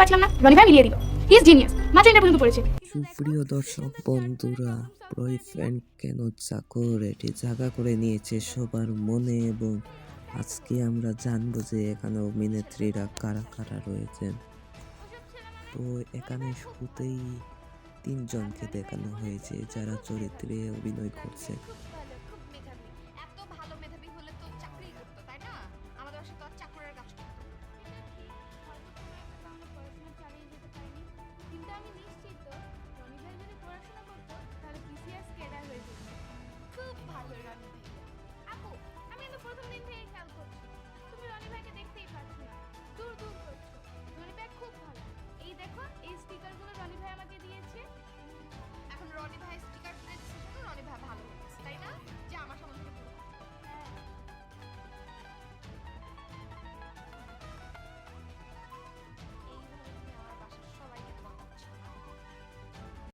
পারছিলাম না, রনি ভাই মিলিয়ে দিল। হি ইজ জিনিয়াস, মাত্র ইন্টার পর্যন্ত পড়েছে। সুপ্রিয় দর্শক বন্ধুরা, বয়ফ্রেন্ড কেন চাকর এটি জায়গা করে নিয়েছে সবার মনে, এবং আজকে আমরা জানবো যে এখানে অভিনেত্রীরা কারা কারা রয়েছেন। তো এখানে শুরুতেই তিনজনকে দেখানো হয়েছে যারা চরিত্রে অভিনয় করছে।